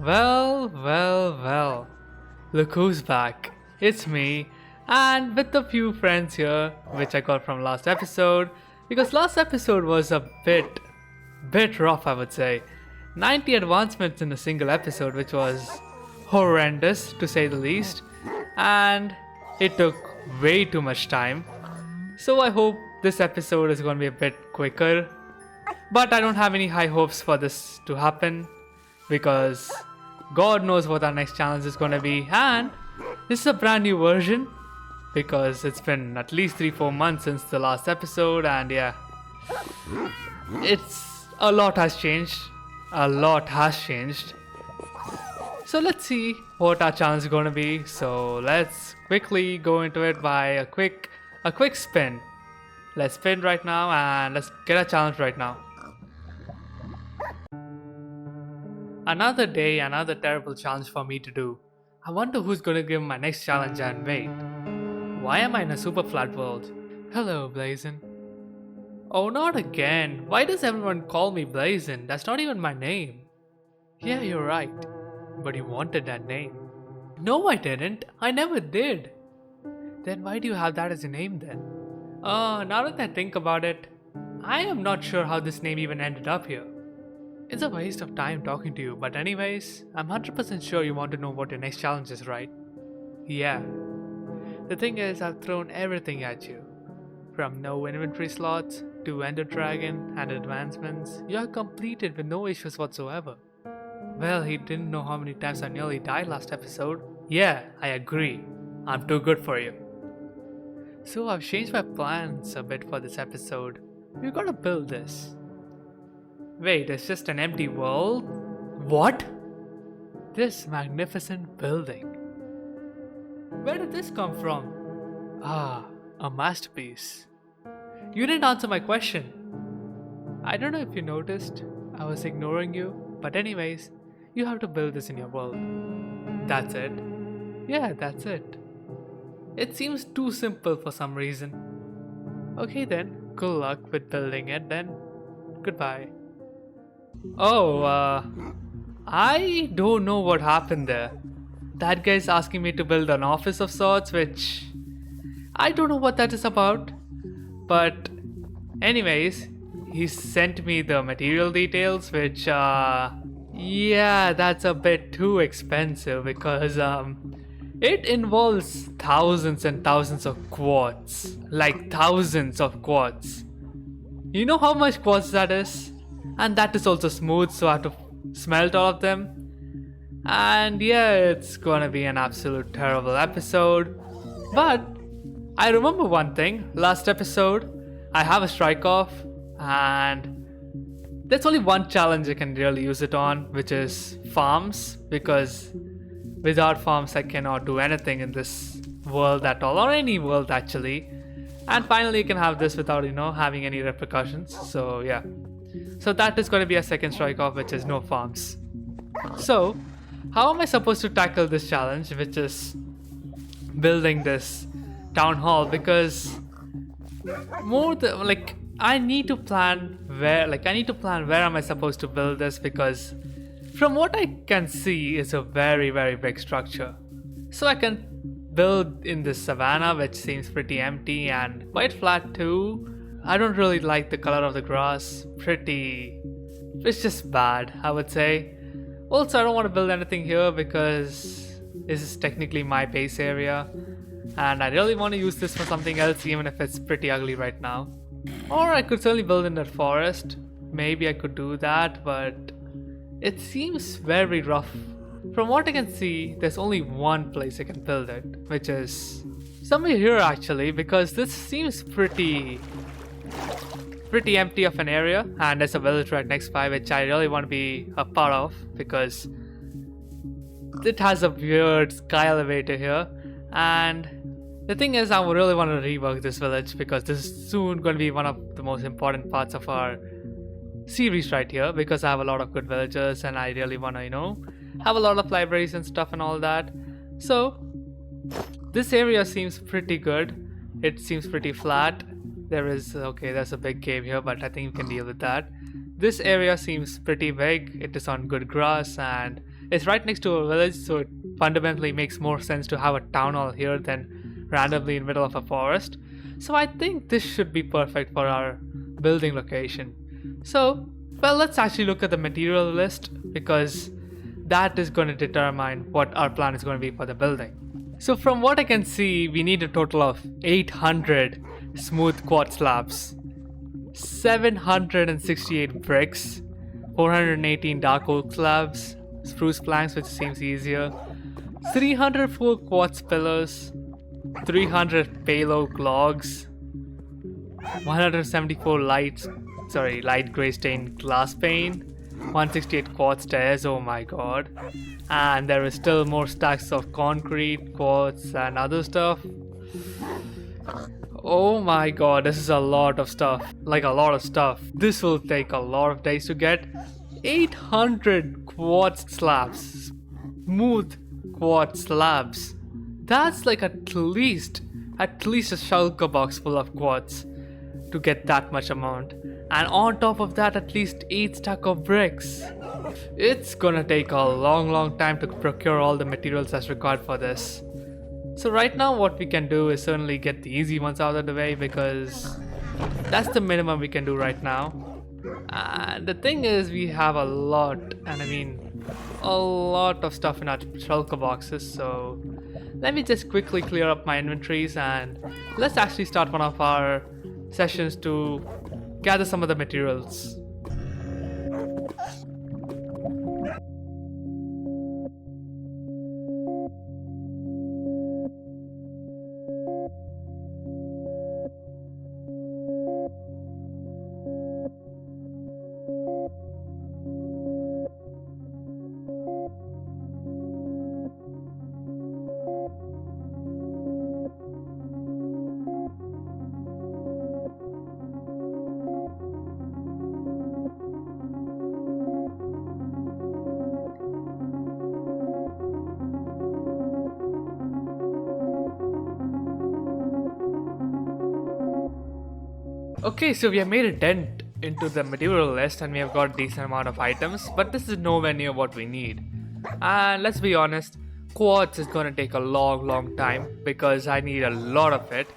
Well. Look who's back. It's me, and with a few friends here, which I got from last episode, because last episode was a bit rough, I would say. 90 advancements in a single episode, which was horrendous to say the least, and it took way too much time. So I hope this episode is going to be a bit quicker, but I don't have any high hopes for this to happen because God knows what our next challenge is going to be, and this is a brand new version because it's been at least 3-4 months since the last episode, and yeah, it's a lot has changed. So let's see what our challenge is going to be. So let's quickly go into it by a quick spin. Let's spin right now and let's get a challenge right now. Another day, another terrible challenge for me to do. I wonder who's gonna give my next challenge, and wait. Why am I in a super flat world? Hello, Blazin. Oh, not again. Why does everyone call me Blazin? That's not even my name. Yeah, you're right. But you wanted that name. No, I didn't. I never did. Then why do you have that as a name then? Now that I think about it, I am not sure how this name even ended up here. It's a waste of time talking to you, but anyways, I'm 100% sure you want to know what your next challenge is, right? Yeah. The thing is, I've thrown everything at you. From no inventory slots, to Ender Dragon, and advancements, you have completed with no issues whatsoever. Well, he didn't know how many times I nearly died last episode. Yeah, I agree. I'm too good for you. So I've changed my plans a bit for this episode. We've got to build this. Wait, it's just an empty world? What? This magnificent building. Where did this come from? Ah, a masterpiece. You didn't answer my question. I don't know if you noticed, I was ignoring you, but anyways, you have to build this in your world. That's it? Yeah, that's it. It seems too simple for some reason. Okay then, good luck with building it then. Goodbye. Oh, I don't know what happened there. That guy's asking me to build an office of sorts, which I don't know what that is about. But anyways, he sent me the material details, which yeah, that's a bit too expensive because it involves thousands and thousands of quartz. Like thousands of quartz. You know how much quartz that is? And that is also smooth, so I have to smelt all of them. And yeah, it's gonna be an absolute terrible episode. But I remember one thing, last episode, I have a strike off, and there's only one challenge I can really use it on, which is farms, because without farms I cannot do anything in this world at all, or any world actually. And finally you can have this without, having any repercussions. So yeah. So that is going to be a second strike off, which is no farms. So, how am I supposed to tackle this challenge, which is building this town hall? Because I need to plan where am I supposed to build this, because from what I can see, it's a very, very big structure. So I can build in this savannah, which seems pretty empty and quite flat too. I don't really like the color of the grass. It's just bad, I would say. Also, I don't want to build anything here because this is technically my base area, and I really want to use this for something else, even if it's pretty ugly right now. Or I could certainly build in that forest. Maybe I could do that, but it seems very rough. From what I can see, there's only one place I can build it, which is somewhere here actually, because this seems pretty empty of an area, and there's a village right next by, which I really want to be a part of because it has a weird sky elevator here. And the thing is, I really want to rework this village because this is soon going to be one of the most important parts of our series right here, because I have a lot of good villagers and I really want to, have a lot of libraries and stuff and all that. So this area seems pretty good. It seems pretty flat. There's a big cave here, but I think we can deal with that. This area seems pretty big. It is on good grass and It's right next to a village, so it fundamentally makes more sense to have a town hall here than randomly in the middle of a forest. So I think this should be perfect for our building location. So, well, let's actually look at the material list because that is going to determine what our plan is going to be for the building. So from what I can see, we need a total of 800 smooth quartz slabs, 768 bricks, 418 dark oak slabs, spruce planks which seems easier, 304 quartz pillars, 300 pale oak logs, 174 light grey stained glass pane, 168 quartz stairs, oh my god. And there is still more stacks of concrete, quartz and other stuff. Oh my god, this is a lot of stuff. Like a lot of stuff. This will take a lot of days to get. 800 quartz slabs. Smooth quartz slabs. That's like at least a shulker box full of quartz to get that much amount. And on top of that, at least 8 stack of bricks. It's gonna take a long time to procure all the materials that's required for this. So right now what we can do is certainly get the easy ones out of the way because that's the minimum we can do right now. And the thing is we have a lot, and I mean a lot of stuff in our shulker boxes, so let me just quickly clear up my inventories and let's actually start one of our sessions to gather some of the materials. Okay, so we have made a dent into the material list and we have got a decent amount of items, but this is nowhere near what we need. And let's be honest, quartz is gonna take a long time because I need a lot of it.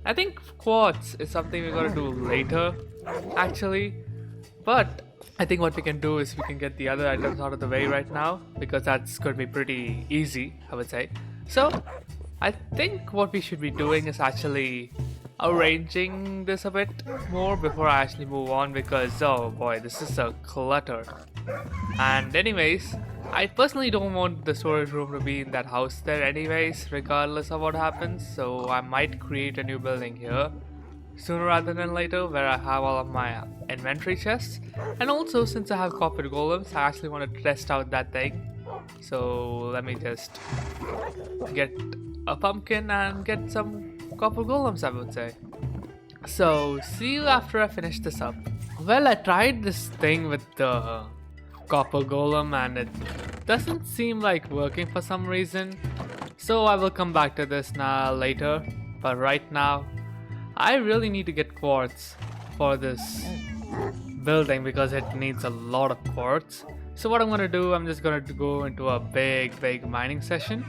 I think quartz is something we're gonna do later, actually. But I think what we can do is we can get the other items out of the way right now because that's gonna be pretty easy, I would say. So I think what we should be doing is actually arranging this a bit more before I actually move on because oh boy, this is a clutter. And anyways, I personally don't want the storage room to be in that house there anyways, regardless of what happens, so I might create a new building here sooner rather than later where I have all of my inventory chests. And also, since I have copper golems, I actually want to test out that thing. So let me just get a pumpkin and get some copper golems, I would say. So see you after I finish this up. Well, I tried this thing with the copper golem and it doesn't seem like working for some reason, so I will come back to this now later. But right now I really need to get quartz for this building because it needs a lot of quartz. So what I'm gonna do, I'm just gonna go into a big mining session.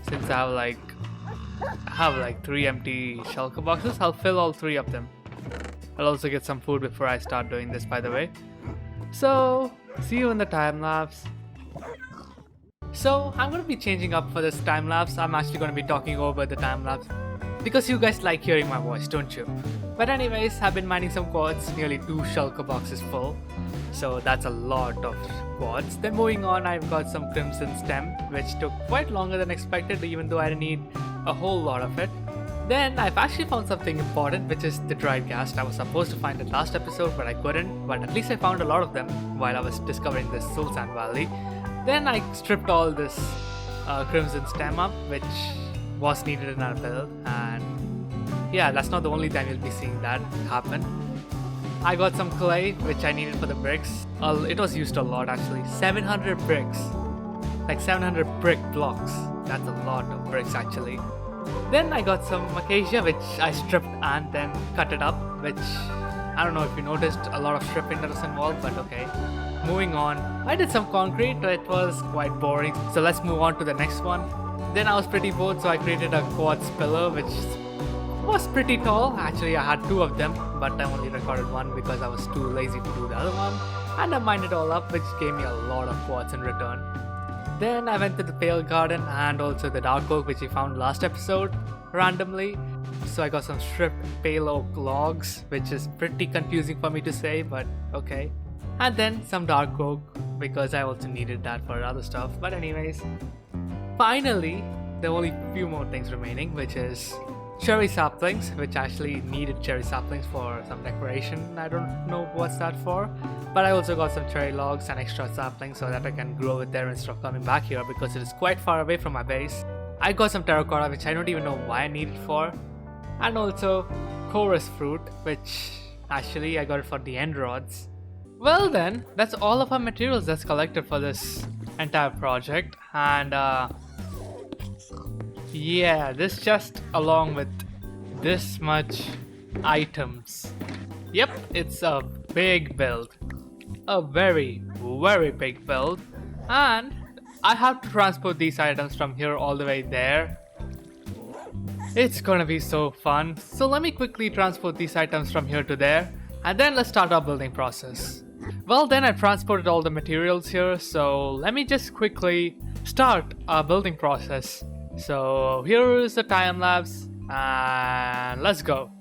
Since I have like 3 empty shulker boxes, I'll fill all 3 of them. I'll also get some food before I start doing this, by the way. So see you in the time lapse. So I'm going to be changing up for this time lapse. I'm actually going to be talking over the time lapse because you guys like hearing my voice, don't you? But anyways, I've been mining some quartz, nearly 2 shulker boxes full. So that's a lot of quartz. Then moving on, I've got some crimson stem, which took quite longer than expected, even though I didn't need a whole lot of it. Then I've actually found something important, which is the dried ghast. I was supposed to find it last episode, but I couldn't. But at least I found a lot of them while I was discovering this Sultan Valley. Then I stripped all this crimson stem up, which was needed in our build. And yeah, that's not the only time you'll be seeing that happen. I got some clay, which I needed for the bricks. It was used a lot actually. 700 bricks. Like 700 brick blocks. That's a lot of bricks actually. Then I got some acacia, which I stripped and then cut it up, which I don't know if you noticed a lot of stripping that was involved, but okay. moving on. I did some concrete, it was quite boring. So let's move on to the next one. Then I was pretty bored, so I created a quartz pillar, which was pretty tall. Actually, I had two of them, but I only recorded one because I was too lazy to do the other one. And I mined it all up, which gave me a lot of quartz in return. Then I went to the pale garden and also the dark oak, which we found last episode randomly. So I got some stripped pale oak logs, which is pretty confusing for me to say, but okay. And then some dark oak, because I also needed that for other stuff. But anyways, finally, there are only a few more things remaining, which is cherry saplings, which actually needed cherry saplings for some decoration. I don't know what's that for, but I also got some cherry logs and extra saplings so that I can grow it there instead of coming back here because it is quite far away from my base. I got some terracotta, which I don't even know why I need it for, and also chorus fruit, which actually I got it for the end rods. Well then, that's all of our materials that's collected for this entire project, and yeah, this just along with this much items. Yep, it's a big build. A very, very big build. And I have to transport these items from here all the way there. It's gonna be so fun. So let me quickly transport these items from here to there, and then let's start our building process. Well then, I transported all the materials here, so let me just quickly start our building process. So here is the time lapse, and let's go.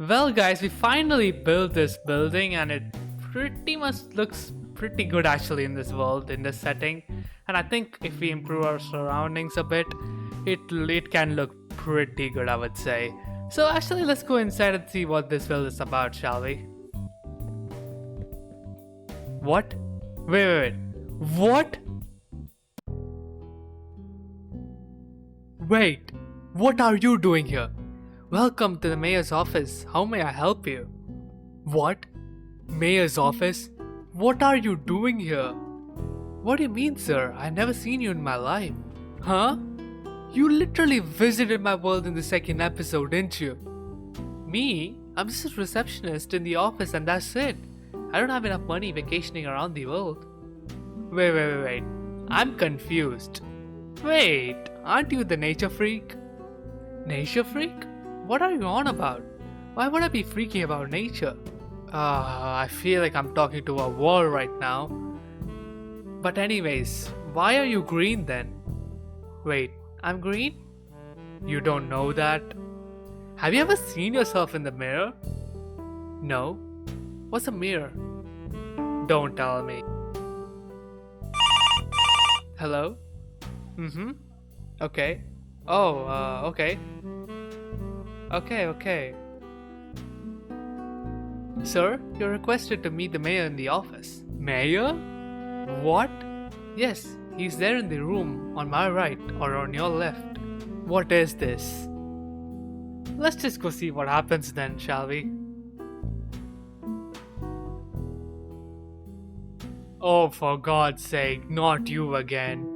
Well guys, we finally built this building and it pretty much looks pretty good actually in this world, in this setting. And I think if we improve our surroundings a bit, it can look pretty good, I would say. So actually let's go inside and see what this build is about, shall we? What? Wait. What? Wait, what are you doing here? Welcome to the mayor's office. How may I help you? What? Mayor's office? What are you doing here? What do you mean, sir? I've never seen you in my life. Huh? You literally visited my world in the second episode, didn't you? Me? I'm just a receptionist in the office and that's it. I don't have enough money vacationing around the world. Wait. I'm confused. Wait, aren't you the nature freak? Nature freak? What are you on about? Why would I be freaking about nature? I feel like I'm talking to a wall right now. But anyways, why are you green then? Wait, I'm green? You don't know that? Have you ever seen yourself in the mirror? No? What's a mirror? Don't tell me. Hello? Okay. Oh, okay. Okay. Sir, you're requested to meet the mayor in the office. Mayor? What? Yes, he's there in the room on my right or on your left. What is this? Let's just go see what happens then, shall we? Oh, for God's sake, not you again.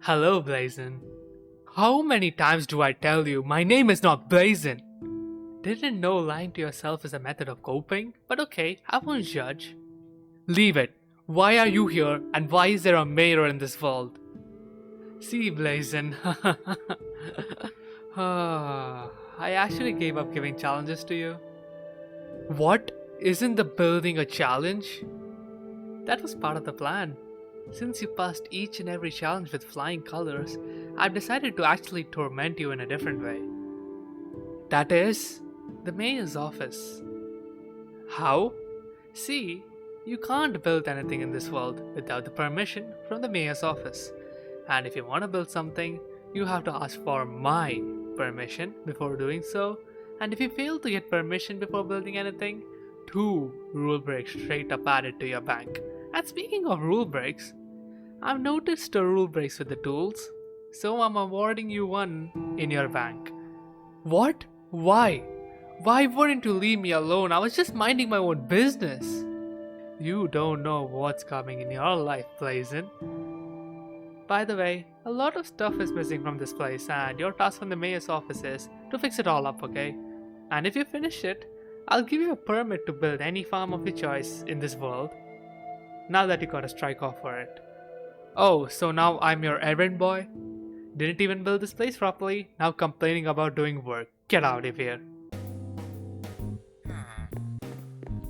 Hello, Blazin. How many times do I tell you my name is not Blazin? Didn't know lying to yourself is a method of coping, but okay, I won't judge. Leave it. Why are you here, and why is there a mayor in this world? See, Blazin. I actually gave up giving challenges to you. What? Isn't the building a challenge? That was part of the plan. Since you passed each and every challenge with flying colors, I've decided to actually torment you in a different way. That is, the mayor's office. How? See, you can't build anything in this world without the permission from the mayor's office. And if you want to build something, you have to ask for my permission before doing so. And if you fail to get permission before building anything, 2 rule breaks straight up added to your bank. And speaking of rule breaks, I've noticed the rule breaks with the tools, so I'm awarding you 1 in your bank. What? Why? Why wouldn't you leave me alone? I was just minding my own business. You don't know what's coming in your life, Blazin. By the way, a lot of stuff is missing from this place, and your task from the mayor's office is to fix it all up, okay? And if you finish it, I'll give you a permit to build any farm of your choice in this world. Now that you got a strike off for it. Oh, so now I'm your errand boy? Didn't even build this place properly, now complaining about doing work. Get out of here.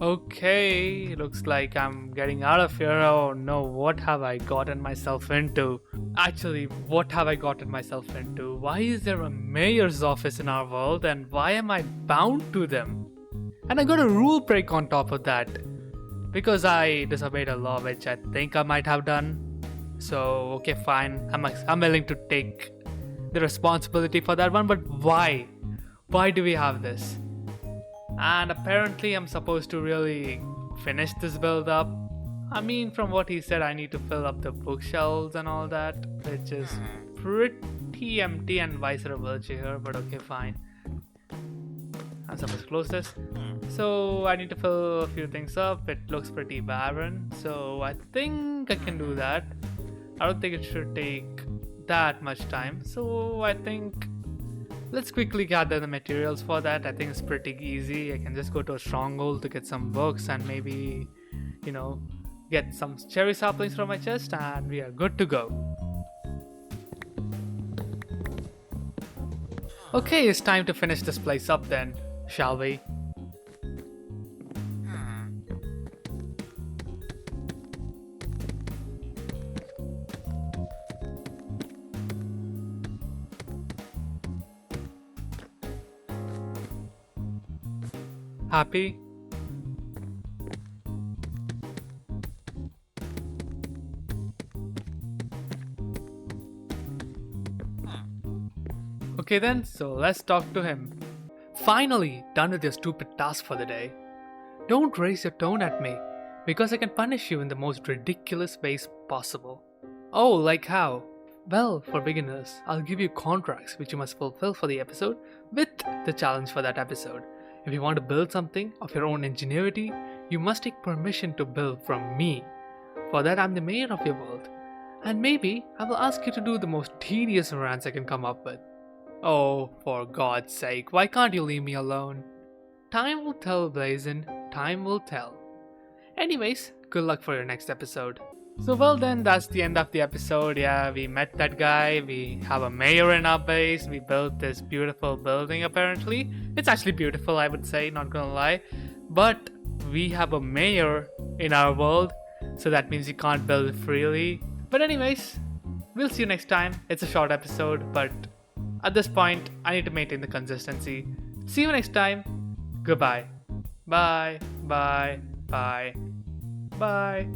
Okay, looks like I'm getting out of here. Oh no, what have I gotten myself into? Actually, what have I gotten myself into? Why is there a mayor's office in our world, and why am I bound to them? And I got a rule break on top of that. Because I disobeyed a law which I think I might have done. So, okay, fine. I'm willing to take the responsibility for that one, but why? Why do we have this? And apparently I'm supposed to really finish this build up. I mean, from what he said, I need to fill up the bookshelves and all that, which is pretty empty and vice versa here, but okay, fine. I'm supposed to close this. So I need to fill a few things up. It looks pretty barren, so I think I can do that. I don't think it should take that much time, so I think let's quickly gather the materials for that. I think it's pretty easy. I can just go to a stronghold to get some books and maybe, get some cherry saplings from my chest, and we are good to go. Okay, it's time to finish this place up then, shall we? Happy? Okay then, so let's talk to him. Finally, done with your stupid task for the day. Don't raise your tone at me, because I can punish you in the most ridiculous ways possible. Oh, like how? Well, for beginners, I'll give you contracts which you must fulfill for the episode with the challenge for that episode. If you want to build something of your own ingenuity, you must take permission to build from me. For that, I'm the mayor of your world. And maybe I will ask you to do the most tedious rants I can come up with. Oh, for God's sake, why can't you leave me alone? Time will tell, Blazin. Time will tell. Anyways, good luck for your next episode. So well then, that's the end of the episode. Yeah, we met that guy, we have a mayor in our base, we built this beautiful building apparently. It's actually beautiful, I would say, not gonna lie. But we have a mayor in our world, so that means you can't build freely. But anyways, we'll see you next time. It's a short episode, but at this point, I need to maintain the consistency. See you next time. Goodbye. Bye, bye, bye, bye.